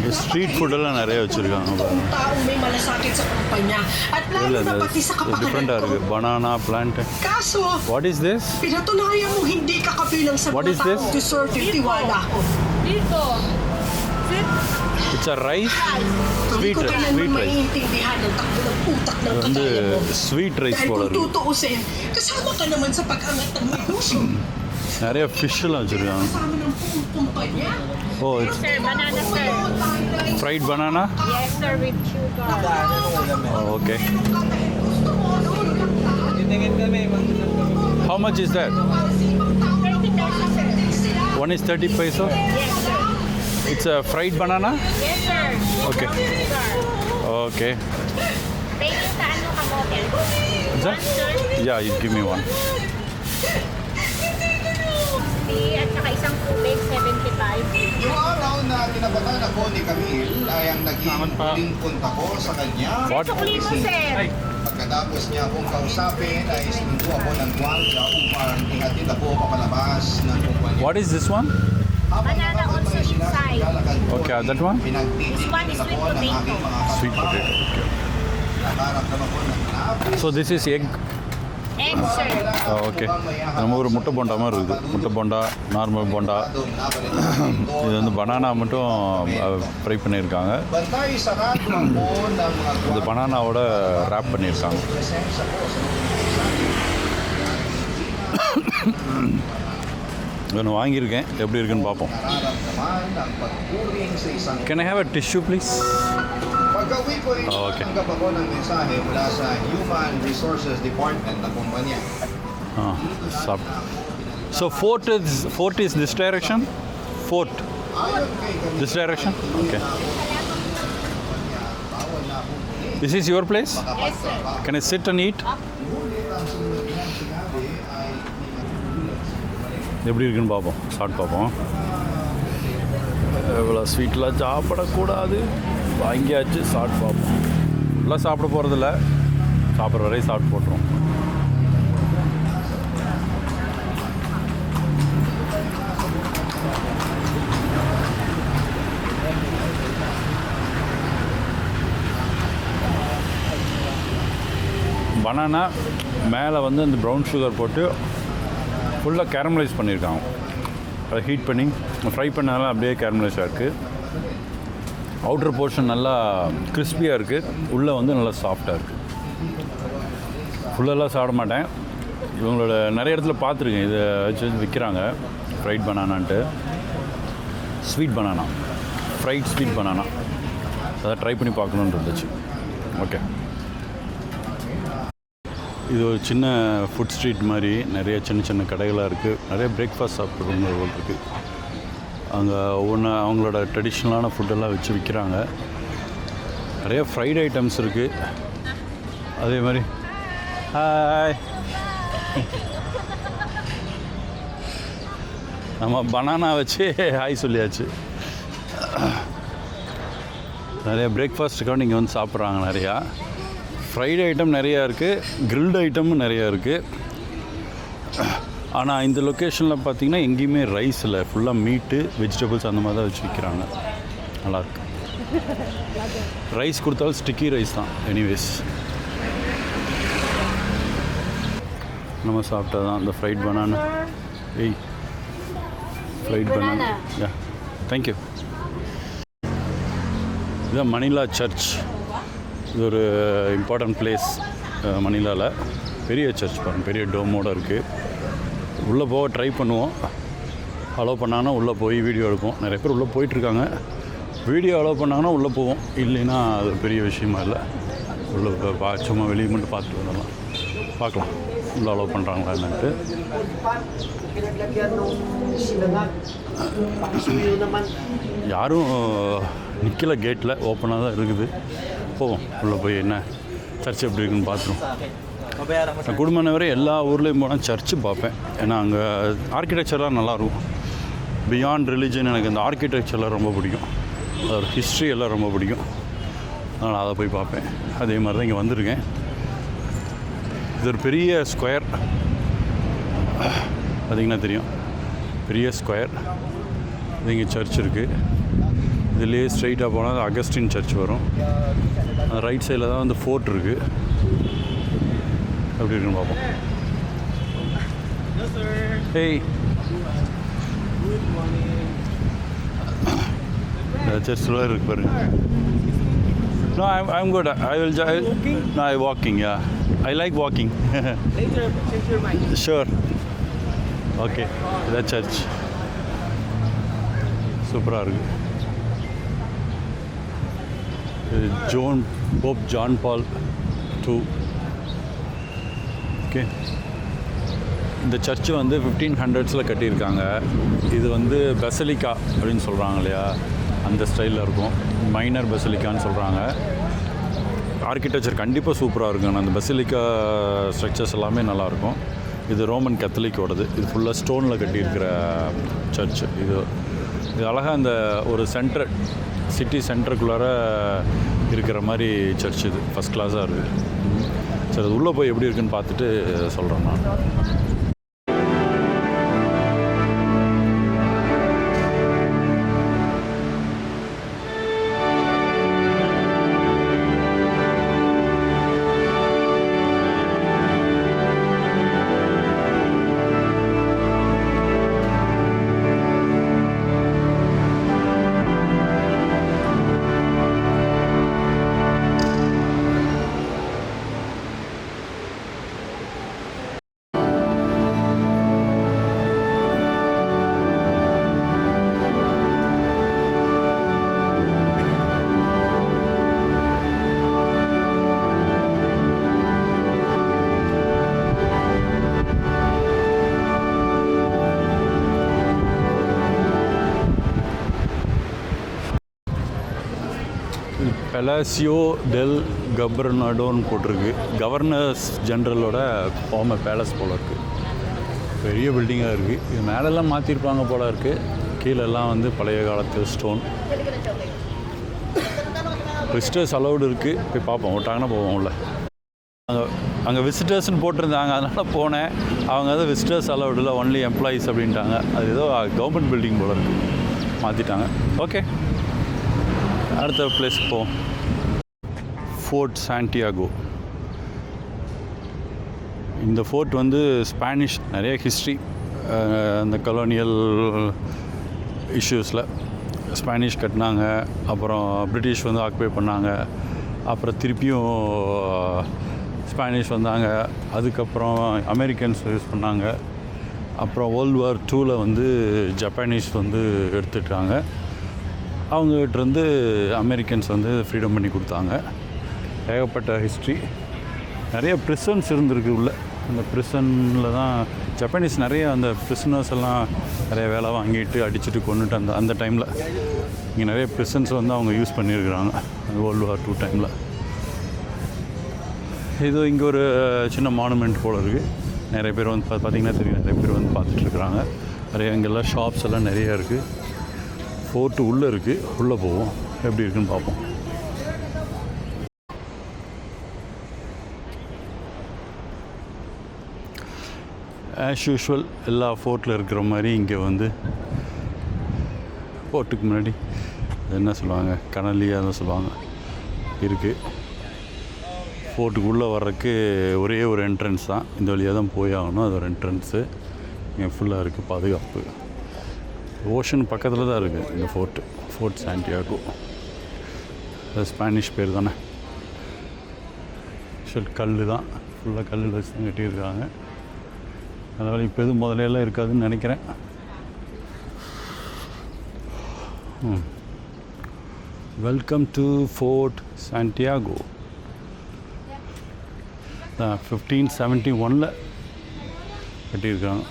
Street food எல்லாம் நிறைய வச்சிருக்காங்க. Taong may malasakit sa kumpanya at lalo na pati sa Different kapakanan ko. banana plant. Kaso, What is this? pinatunayan mo hindi ka kabilang sa What is mga this? taong deserve yung tiwala ko. Dito. It's a rice. Hindi Sweet ko rice. kailanman maiintindihan ang takbo ng utak ng வந்து kagaya mo. sweet rice Dahil போல kung இருக்கு. tutuusin, kasama ka naman sa pag-angat ng negosyo. நிறைய fish எல்லாம் வச்சிருக்காங்க. Kasama ng buong kumpanya. Oh, it's Sir, banana sir. fried banana. Yes sir, with sugar. Oh, okay. How much is that? 30 pesos sir. One is 30 peso. Yes sir. It's a fried banana. Yes sir. Okay. Sir. Okay. Pwede sa ano kamote? Is that? Yeah, you give me one. At saka isang tubig, 75. Yung araw na tinabakan ako ni Camille ay ang naging huling punta ko sa kanya. What? Sukli mo sir. Pagkatapos niya akong kausapin ay sinundo ako ng guardia upang ihatid ako papalabas ng kumpanya. What is this one? Banana also inside. Okay, that one? This one is sweet potato. Sweet potato. Nakaramdam ako ng labis. So this is egg. Egg sir. Okay நம்ம ஒரு முட்டை போண்டா மாதிரி இருக்குது. முட்டை bonda, normal bonda. இது வந்து banana மட்டும் fry பண்ணியிருக்காங்க. Bantay sarado ako ng mga இது பனானாவோட ரேப் பண்ணியிருக்காங்க. ஒன்று வாங்கியிருக்கேன், எப்படி இருக்குன்னு பார்ப்போம். nararamdaman ng pagkuring sa isang Can I have a tissue please? pag-uwi ko ay Okay. tanggap ako ng mensahe mula sa Human Resources Department ng kumpanya. So fort is this direction? Fort. Ayon kay Camille, This direction? Okay. bawal na akong muli. This is your place? Yes sir. Can I sit and eat? Ngunit ang sumunod niyang sinabi ay எப்படி இருக்குன்னு பார்ப்போம், சாப்பிட்டு பார்ப்போம். இவ்வளோ ஸ்வீட்லாம் சாப்பிடக்கூடாது, வாங்கியாச்சு, சாப்பிட்டு பார்ப்போம். ஃபுல்லாக சாப்பிட போகிறதில்ல, சாப்பிட்ற வரையும் சாப்பிட்டு போட்டுரும். பனானா மேலே வந்து அந்த ப்ரௌன் சுகர் போட்டு ஃபுல்லாக கேரமலைஸ் பண்ணியிருக்காங்க. அதை ஹீட் பண்ணி ஃப்ரை பண்ணாலும் அப்படியே கேரமலைஸாக இருக்குது. அவுட்டர் போர்ஷன் நல்லா கிறிஸ்பியாக இருக்குது, உள்ளே வந்து நல்லா சாஃப்டாக இருக்குது. ஃபுல்லெல்லாம் சாப்பிட மாட்டேன். இவங்களோட நிறைய இடத்துல பார்த்துருக்கேன், இதை வச்சு விற்கிறாங்க ஃப்ரைட் பனானான்ட்டு. Sweet banana, fried sweet banana, அதை ட்ரை பண்ணி பார்க்கணுன்னு இருந்துச்சு. ஓகே, இது ஒரு சின்ன ஃபுட் ஸ்ட்ரீட் மாதிரி நிறைய சின்ன சின்ன கடைகளாக இருக்குது. நிறைய பிரேக்ஃபாஸ்ட் சாப்பிட்றவங்க இருக்குது. அங்கே ஒவ்வொன்று அவங்களோட ட்ரெடிஷ்னலான ஃபுட்டெல்லாம் வச்சு விற்கிறாங்க. நிறைய ஃப்ரைட் ஐட்டம்ஸ் இருக்குது. அதே மாதிரி ஹாய், நம்ம பனானா வச்சு ஹாய் சொல்லியாச்சு. நிறைய பிரேக்ஃபாஸ்ட்டுக்காக நீங்கள் வந்து சாப்பிட்றாங்க. நிறையா ஃப்ரைடு ஐட்டம் நிறையா இருக்குது, கிரில்டு ஐட்டமும் நிறையா இருக்குது. ஆனால் இந்த லொக்கேஷனில் பார்த்திங்கன்னா எங்கேயுமே ரைஸ் இல்லை, ஃபுல்லாக மீட்டு, வெஜிடபிள்ஸ் அந்த மாதிரி தான் வச்சு விற்கிறாங்க. நல்லாயிருக்கு. ரைஸ் கொடுத்தாலும் ஸ்டிக்கி ரைஸ் தான். எனிவேஸ், நம்ம சாப்பிட்டா தான் இந்த ஃப்ரைட் பனானா. ஏய், ஃப்ரைட் பனானா. யா, தேங்க்யூ. இதுதான் மணிலா சர்ச். இது ஒரு இம்பார்ட்டன்ட் பிளேஸ் மணிலாவில். பெரிய சர்ச் பாருங்கள், பெரிய டோமோடு இருக்குது. உள்ளே போக ட்ரை பண்ணுவோம், அலோவ் பண்ணாங்கன்னா உள்ளே போய் வீடியோ எடுப்போம். நிறைய பேர் உள்ளே போயிட்டுருக்காங்க. வீடியோ அலோவ் பண்ணாங்கன்னா உள்ளே போவோம், இல்லைன்னா அது ஒரு பெரிய விஷயமா இல்லை. உள்ளே சும்மா வெளியே மட்டும் பார்த்துட்டு வந்துடலாம். பார்க்கலாம் உள்ளே அலோவ் பண்ணுறாங்களா என்னன்ட்டு. யாரும் நிற்கல, கேட்டில் ஓப்பனாக தான் இருக்குது. போவோம் உள்ளே போய் என்ன சர்ச் எப்படி இருக்குன்னு பார்த்துருவோம். நான் குடும்பம் வரை எல்லா ஊர்லேயும் போனால் சர்ச்சு பார்ப்பேன். ஏன்னா அங்கே ஆர்கிடெக்சர்லாம் நல்லாயிருக்கும். பியாண்ட் ரிலிஜன் எனக்கு இந்த ஆர்கிடெக்சர்லாம் ரொம்ப பிடிக்கும். அதோட ஹிஸ்ட்ரி எல்லாம் ரொம்ப பிடிக்கும். அதனால் அதை போய் பார்ப்பேன். அதே மாதிரி தான் இங்கே வந்திருக்கேன். இது ஒரு பெரிய ஸ்கொயர், பார்த்திங்கன்னா தெரியும், பெரிய ஸ்கொயர். இது இங்கே சர்ச் இருக்குது. இதுலேயே ஸ்ட்ரைட்டாக போனால் அகஸ்டின் சர்ச் வரும். ரைட் சைடில் தான் வந்து ஃபோர்ட் இருக்குது. எப்படி இருக்குன்னு பார்ப்போம். ஏய் சர்ச்சில் இருக்கு பாருங்க. No, I'm good. I will no, I'm walking, yeah. I like walking. Later, change your mind. Sure. Okay, the church. சூப்பராக இருக்குது. Pope John Paul II. Okay, இந்த சர்ச்சு வந்து 1500s கட்டியிருக்காங்க. இது வந்து பெசலிக்கா அப்படின்னு சொல்கிறாங்க இல்லையா, அந்த ஸ்டைலில் இருக்கும். மைனர் பெசலிக்கான்னு சொல்கிறாங்க. ஆர்கிடெக்சர் கண்டிப்பாக சூப்பராக இருக்கும். அந்த பெசலிக்கா ஸ்ட்ரக்சர்ஸ் எல்லாமே நல்லாயிருக்கும். இது ரோமன் கத்தலிக்கோடது. இது ஃபுல்லாக ஸ்டோனில் கட்டியிருக்கிற சர்ச். இது அழகாக அந்த ஒரு சிட்டி சென்டருக்குள்ளார இருக்கிற மாதிரி சர்ச். இது ஃபஸ்ட் கிளாஸாக இருக்குது. சரி, அது உள்ளே போய் எப்படி இருக்குன்னு பார்த்துட்டு சொல்கிறேன் நான். பெலாசியோ டெல் கவர்னடோன்னு போட்டிருக்கு. கவர்னர்ஸ் ஜென்ரலோட ஃபார்மர் பேலஸ் போல் இருக்குது. பெரிய பில்டிங்காக இருக்குது. இது மேலெல்லாம் மாற்றிருப்பாங்க போல் இருக்குது. கீழெல்லாம் வந்து பழைய காலத்து ஸ்டோன். விசிட்டர்ஸ் அலௌடு இருக்குது. போய் பார்ப்போம். விட்டாங்கன்னா போவோம் உள்ள. அங்கே விசிட்டர்ஸ்னு போட்டிருந்தாங்க, அதனால் போனேன். அவங்க வந்து விசிட்டர்ஸ் அலௌடு இல்லை, ஒன்லி எம்ப்ளாயீஸ் அப்படின்ட்டாங்க. அது ஏதோ கவர்மெண்ட் பில்டிங் போல் இருக்குது, மாற்றிட்டாங்க. ஓகே, அடுத்த பிளேஸ்க்கு போவோம். Fort Santiago. இந்த ஃபோர்ட் வந்து ஸ்பானிஷ் நிறைய ஹிஸ்ட்ரி, அந்த கலோனியல் இஷ்யூஸில் ஸ்பானிஷ் கட்டினாங்க. அப்புறம் பிரிட்டிஷ் வந்து ஆக்குபை பண்ணாங்க. அப்புறம் திருப்பியும் ஸ்பானிஷ் வந்தாங்க. அதுக்கப்புறம் அமெரிக்கன்ஸ் யூஸ் பண்ணாங்க. அப்புறம் வேர்ல்டு வார் 2ல் வந்து ஜப்பானீஸ் வந்து எடுத்துட்டாங்க. அவங்ககிட்டருந்து அமெரிக்கன்ஸ் வந்து ஃப்ரீடம் பண்ணி கொடுத்தாங்க. ஏகப்பட்ட ஹிஸ்ட்ரி. நிறைய ப்ரிசன்ஸ் இருந்திருக்கு உள்ள. அந்த ப்ரிசனில் தான் ஜப்பானீஸ் நிறைய அந்த ப்ரிசனர்ஸ் எல்லாம் நிறைய வேலை வாங்கிட்டு அடிச்சுட்டு கொண்டுட்டு அந்த டைமில் இங்கே நிறைய ப்ரிசன்ஸ் வந்து அவங்க யூஸ் பண்ணியிருக்கிறாங்க வேர்ல்டு வார் 2 டைமில். இது இங்கே ஒரு சின்ன மானுமெண்ட் போல் இருக்குது. நிறைய பேர் வந்து பார்த்திங்கன்னா தெரியும், நிறைய பேர் வந்து பார்த்துட்ருக்குறாங்க. நிறைய இங்கெல்லாம் ஷாப்ஸ் எல்லாம் நிறையா இருக்குது. ஃபோர்ட்டு உள்ளே இருக்குது. உள்ளே போவோம், எப்படி இருக்குன்னு பார்ப்போம். ஆஸ் யூஷுவல் எல்லா ஃபோர்ட்டில் இருக்கிற மாதிரி இங்கே வந்து ஃபோர்ட்டுக்கு முன்னாடி என்ன சொல்லுவாங்க, கனலியாக தான் சொல்லுவாங்க, இருக்குது. ஃபோர்ட்டுக்கு உள்ளே வர்றதுக்கு ஒரே ஒரு என்ட்ரன்ஸ் தான். இந்த வழியாக தான் போய் ஆகணும். அது ஒரு என்ட்ரன்ஸு. இங்கே ஃபுல்லாக இருக்குது பாதுகாப்பு. ஓஷன் பக்கத்தில் தான் இருக்குது இந்த ஃபோர்ட் சாண்டியாகோ. அது ஸ்பானிஷ் பேர் தானே. கல் தான், ஃபுல்லாக கல்லில் வச்சு தான் கட்டியிருக்காங்க. அதனால் இப்போ எதுவும் முதலையெல்லாம் இருக்காதுன்னு நினைக்கிறேன். Welcome to fort Santiago. 1571 கட்டியிருக்காங்க.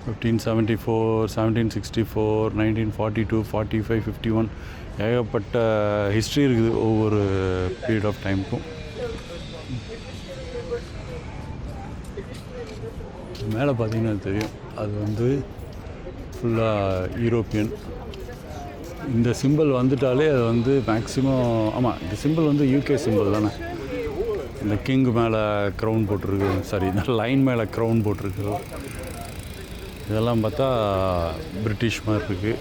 1574, 1764, 1942, 45, 51 ஏகப்பட்ட ஹிஸ்ட்ரி இருக்குது ஒவ்வொரு பீரியட் ஆஃப் டைமுக்கும். மேலே பார்த்தீங்கன்னா தெரியும், அது வந்து ஃபுல்லாக யூரோப்பியன். இந்த சிம்பிள் வந்துட்டாலே அது வந்து மேக்ஸிமம், ஆமாம், இந்த சிம்பிள் வந்து யூகே சிம்பிள் தானே. இந்த கிங் மேலே க்ரௌன் போட்டிருக்கு, சாரி, இந்த லைன் மேலே க்ரௌன் போட்டிருக்கு. இதெல்லாம் பார்த்தா பிரிட்டிஷ் மாதிரி இருக்குது.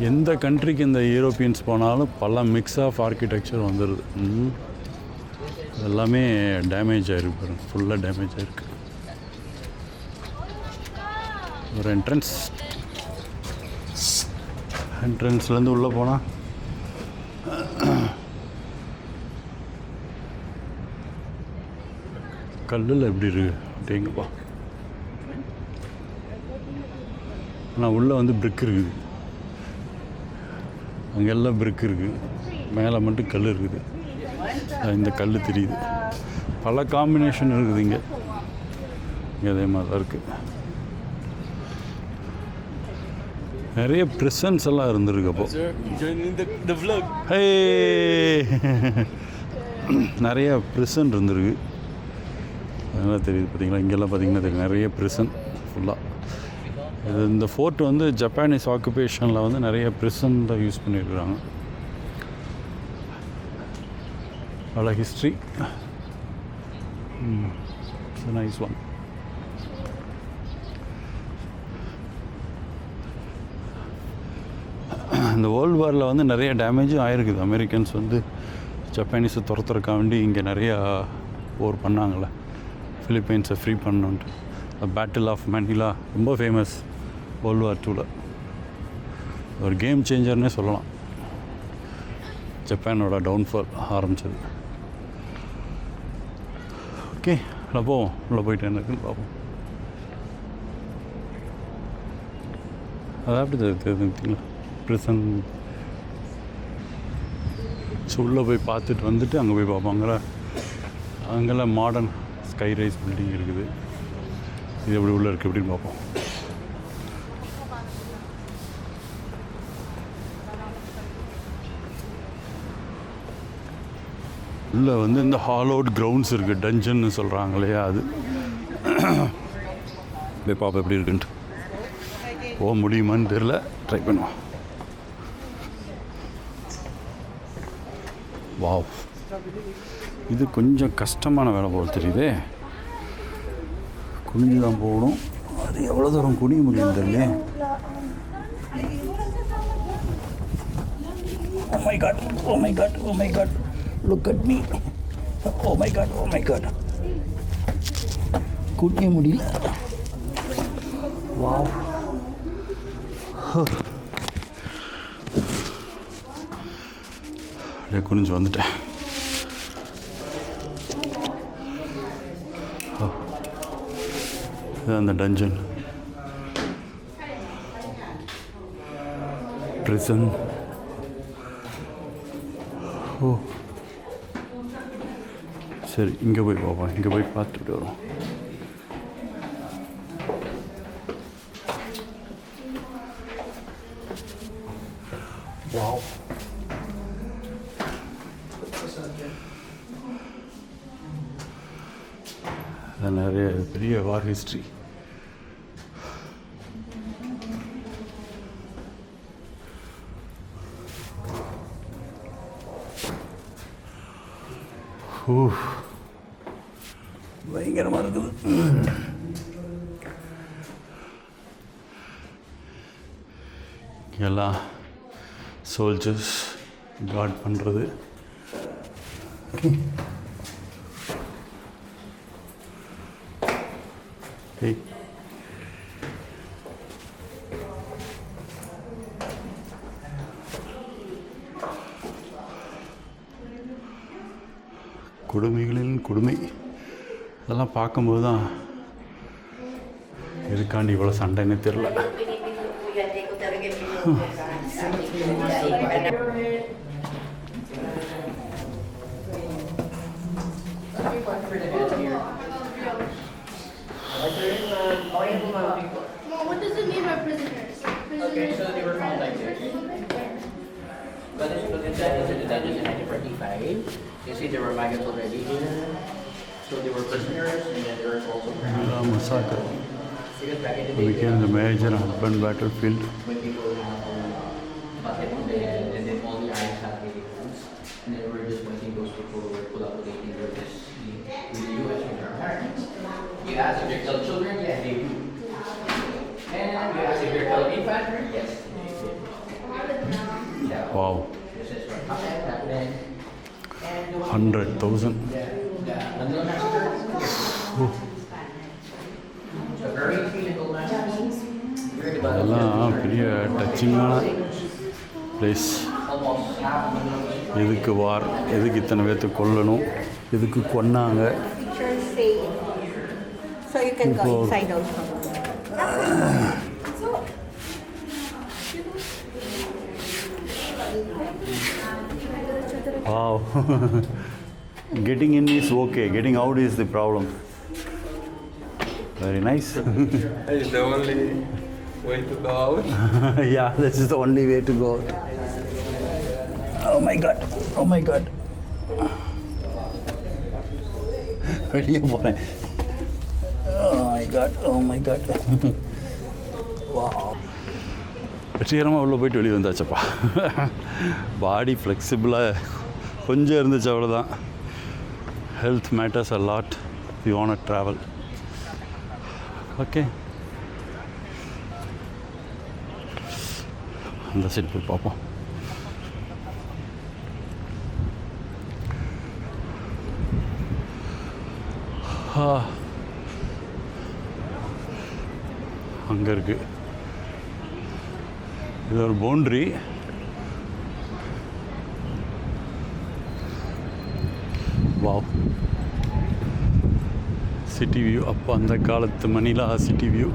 எந்த கண்ட்ரிக்கு இந்த யூரோப்பியன்ஸ் போனாலும் பல மிக்ஸ் ஆஃப் ஆர்கிடெக்சர் வந்துடுது. எல்லாமே டேமேஜ் ஆகிருக்கு பாருங்க, ஃபுல்லாக டேமேஜ் ஆகிருக்கு. ஒரு என்ட்ரன்ஸ்லேருந்து உள்ளே போனால் கல்லில் எப்படி இருக்குது அப்படிங்கப்பா. ஆனால் உள்ளே வந்து பிரிக் இருக்குது, அங்கெல்லாம் பிரிக் இருக்குது, மேலே மட்டும் கல் இருக்குது. இந்த கல் தெரியுது. பல காம்பினேஷன் இருக்குது இங்கே அதே மாதிரி தான் இருக்குது. நிறைய ப்ரிசன்ஸ் எல்லாம் இருந்திருக்கு. அப்போ நிறைய ப்ரிசன் இருந்திருக்கு, அதெல்லாம் தெரியுது. பார்த்தீங்களா, இங்கெல்லாம் பார்த்தீங்கன்னா தெரியும் நிறைய ப்ரிசன் ஃபுல்லாக. இது இந்த ஃபோர்ட் வந்து ஜப்பானீஸ் ஆக்குபேஷனில் வந்து நிறைய ப்ரிசன் தான் யூஸ் பண்ணியிருக்கிறாங்க. பல ஹிஸ்ட்ரி. Nice one. இந்த வேர்ல்டு வாரில் வந்து நிறைய டேமேஜும் ஆகிருக்குது. அமெரிக்கன்ஸ் வந்து ஜப்பானீஸை துரத்துறக்கா வேண்டி இங்கே நிறையா போர் பண்ணாங்கள்ல, ஃபிலிப்பைன்ஸை ஃப்ரீ பண்ணணுன்ட்டு. பேட்டில் ஆஃப் மணிலா ரொம்ப ஃபேமஸ் வேர்ல்டு வார் 2ல். ஒரு கேம் சேஞ்சர்னே சொல்லலாம். ஜப்பானோட டவுன்ஃபால் ஆரம்பித்தது. ஓகே, உள்ள போவோம். உள்ளே போயிட்டு என்ன இருக்குன்னு பார்ப்போம். அது அப்படி தெரிஞ்சுக்கிட்டீங்களா ப்ரிசன். ஸோ உள்ளே போய் பார்த்துட்டு வந்துட்டு அங்கே போய் பார்ப்போம். அங்கெல்லாம் மாடர்ன் ஸ்கை ரைஸ் பில்டிங் இருக்குது. இது எப்படி உள்ளே இருக்குது எப்படின்னு பார்ப்போம். உள்ளே வந்து இந்த ஹாலோட் கிரவுண்ட்ஸ் இருக்குது, டஞ்சன்னு சொல்கிறாங்க இல்லையா, அது போய் பார்ப்போம் எப்படி இருக்குன்ட்டு. போக முடியுமான்னு தெரில, ட்ரை பண்ணுவோம். வாவ், இது கொஞ்சம் கஷ்டமான வேலை போல் தெரியுதே. குனிஞ்சு தான் போகணும். அது எவ்வளோ தூரம் குனிய முடியும் தெரியல. Oh my god, oh my god, oh my god, look at me. Oh my god, oh my god. குனிய முடியல. வாவ், அப்படியே குனிஞ்சு வந்துட்டேன். இதுதான் அந்த டஞ்சன் ப்ரிசன். ஓ சரி, இங்கே போய் பார்ப்போம். இங்கே போய் பார்த்துட்டு வரோம். வாவ், அது நிறைய பெரிய வார் ஹிஸ்ட்ரி. பயங்கரமாக இருக்குது. எல்லாம் சோல்ஜர்ஸ் கார்ட் பண்ணுறது. கொடுமைகளின் கொடுமை. அதெல்லாம் பார்க்கும்போது தான் எதுக்காண்டி இவ்வளோ சண்டைன்னு தெரில. What does it mean by prisoners? Okay, so they were found like this. But that was in 1945. You see, there were maggots already here. So they were prisoners, and then there was also massacre. because back in the day, Became the major urban battlefield. when people bucket on the head, and then all the eyes had the guns, and then we're just waiting those people who were collaborating with this with the U.S. and their Americans. You ask if they kill children, yes they do. And you ask if they kill infantry, yes they do. Wow, This is what happened back then. And the one 100,000. Manila Massacre. A very clinical massacre. Very developed. அதெல்லாம் பெரிய டச்சிங்கான place. Almost half of Manila was எதுக்கு வார், எதுக்கு இத்தனை பேர்த்து கொல்லணும், எதுக்கு கொன்னாங்க. Pictures say, so you can go inside also. Wow. Getting in is okay, getting out is the problem. Very nice. It's the only way to go out. Yeah, this is the only way to go out. Oh my god, oh my god. வெளியே போகிறேன். Oh my god, oh my god. Wow. வெற்றிகரமாக உள்ளே போயிட்டு வெளியே வந்தாச்சப்பா. பாடி ஃப்ளெக்சிபிளாக கொஞ்சம் இருந்துச்சு, அவ்வளோதான். Health matters a lot you want to travel. Okay, அந்த சைடு போய் பார்ப்போம். அங்கே இருக்குது, இது ஒரு பவுண்ட்ரி. Wow, city view. அப்போ அந்த காலத்து மணிலா சிட்டி வியூ.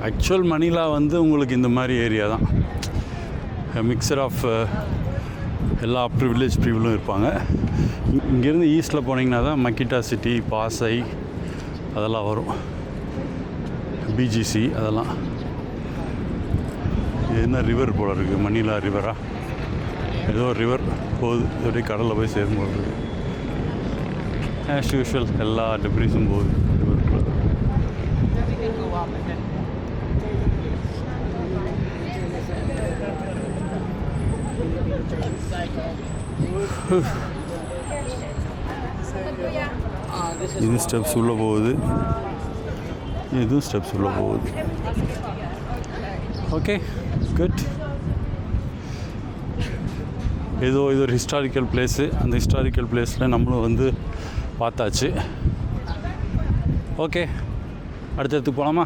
ஆக்சுவல் மணிலா வந்து உங்களுக்கு இந்த மாதிரி ஏரியா தான். மிக்சர் ஆஃப் எல்லா ப்ரிவிலேஜ் பீப்புளும் இருப்பாங்க. இங்கேருந்து ஈஸ்டில் போனீங்கன்னா தான் மக்கிட்டா சிட்டி, பாசை அதெல்லாம் வரும், பிஜிசி அதெல்லாம். இது என்ன ரிவர் போல இருக்குது, மணிலா ரிவரா, ஏதோ ரிவர் போகுது, அப்படியே கடலில் போய் சேரும் போது இருக்குது. ஆஸ் யூஷுவல் எல்லா டெப்ரிஸும் போகுது ரிவருக்குள்ள. இது ஸ்டெப்ஸ் உள்ளே போகுது, இதுவும் ஸ்டெப்ஸ் உள்ளே போகுது. Okay, good. இது ஒரு ஹிஸ்டாரிக்கல் பிளேஸு. அந்த ஹிஸ்டாரிக்கல் பிளேஸில் நம்மளும் வந்து பார்த்தாச்சு. ஓகே, அடுத்த இடத்துக்கு போகலாமா?